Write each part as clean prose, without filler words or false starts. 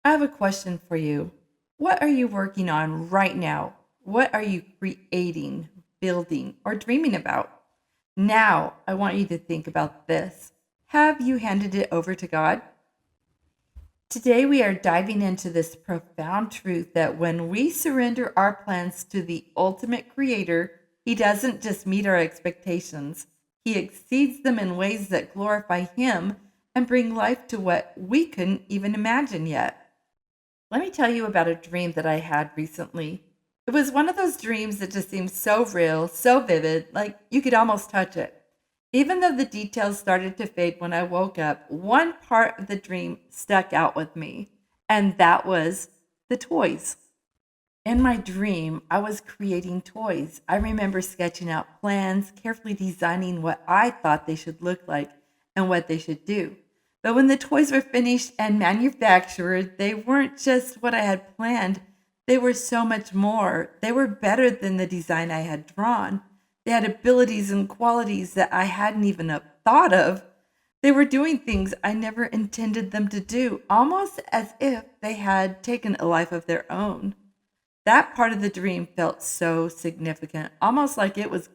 I have a question for you. What are you working on right now? What are you creating, building, or dreaming about? Now, I want you to think about this. Have you handed it over to God? Today, we are diving into this profound truth that when we surrender our plans to the ultimate creator, He doesn't just meet our expectations, He exceeds them in ways that glorify Him and bring life to what we couldn't even imagine yet. Let me tell you about a dream that I had recently. It was one of those dreams that just seemed so real, so vivid, like you could almost touch it. Even though the details started to fade when I woke up, one part of the dream stuck out with me, and that was the toys. In my dream, I was creating toys. I remember sketching out plans, carefully designing what I thought they should look like and what they should do. But when the toys were finished and manufactured, they weren't just what I had planned. They were so much more. They were better than the design I had drawn. They had abilities and qualities that I hadn't even thought of. They were doing things I never intended them to do, almost as if they had taken a life of their own. That part of the dream felt so significant, almost like it was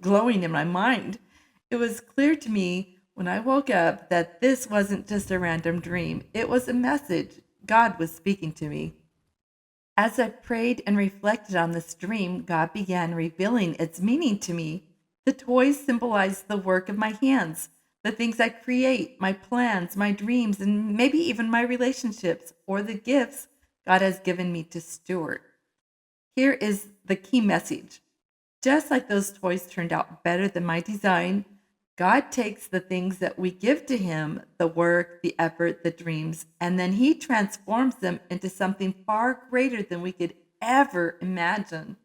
glowing in my mind. It was clear to me when I woke up that this wasn't just a random dream, it was a message. God was speaking to me. As I prayed and reflected on this dream, God began revealing its meaning to me. The toys symbolized the work of my hands, the things I create, my plans, my dreams, and maybe even my relationships or the gifts God has given me to steward. Here is the key message. Just like those toys turned out better than my design, God takes the things that we give to Him, the work, the effort, the dreams, and then He transforms them into something far greater than we could ever imagine.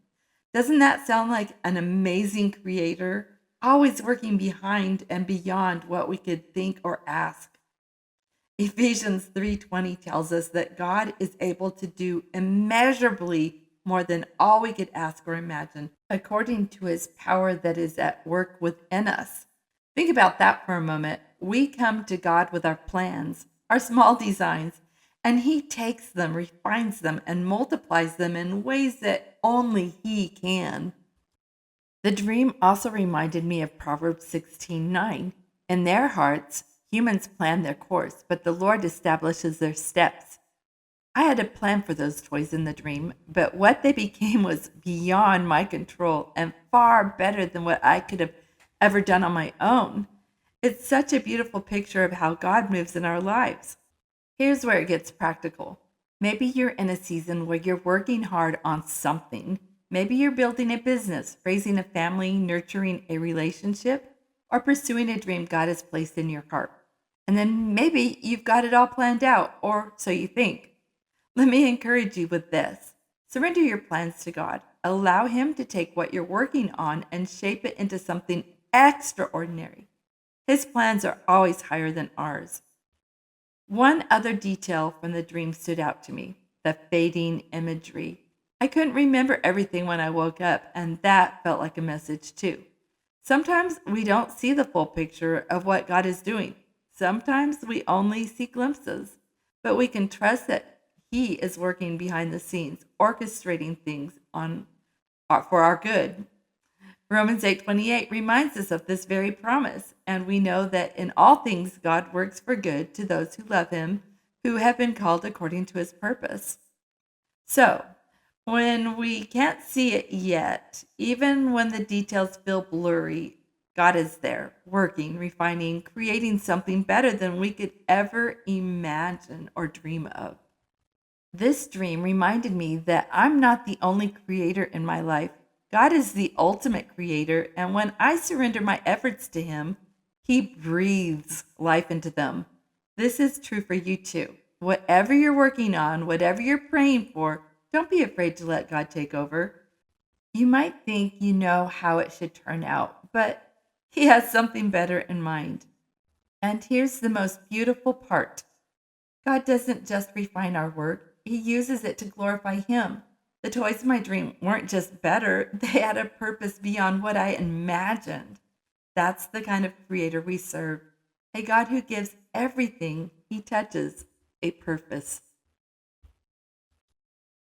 Doesn't that sound like an amazing creator, always working behind and beyond what we could think or ask? Ephesians 3:20 tells us that God is able to do immeasurably more than all we could ask or imagine, according to his power that is at work within us. Think about that for a moment. We come to God with our plans, our small designs, and he takes them, refines them, and multiplies them in ways that only he can. The dream also reminded me of Proverbs 16:9. In their hearts, humans plan their course, but the Lord establishes their steps. I had a plan for those toys in the dream, but what they became was beyond my control and far better than what I could have ever done on my own. It's such a beautiful picture of how God moves in our lives. Here's where it gets practical. Maybe you're in a season where you're working hard on something. Maybe you're building a business, raising a family, nurturing a relationship, or pursuing a dream God has placed in your heart. And then maybe you've got it all planned out, or so you think. Let me encourage you with this. Surrender your plans to God. Allow Him to take what you're working on and shape it into something extraordinary. His plans are always higher than ours. One other detail from the dream stood out to me: the fading imagery. I couldn't remember everything when I woke up, and that felt like a message too. Sometimes we don't see the full picture of what God is doing. Sometimes we only see glimpses, but we can trust that He is working behind the scenes, orchestrating things for our good. Romans 8:28 reminds us of this very promise, and we know that in all things God works for good to those who love Him, who have been called according to His purpose. So, when we can't see it yet, even when the details feel blurry, God is there, working, refining, creating something better than we could ever imagine or dream of. This dream reminded me that I'm not the only creator in my life. God is the ultimate creator, and when I surrender my efforts to Him, He breathes life into them. This is true for you too. Whatever you're working on, whatever you're praying for, don't be afraid to let God take over. You might think you know how it should turn out, but He has something better in mind. And here's the most beautiful part: God doesn't just refine our work, He uses it to glorify Him. The toys in my dream weren't just better, they had a purpose beyond what I imagined. That's the kind of creator we serve, a God who gives everything He touches a purpose.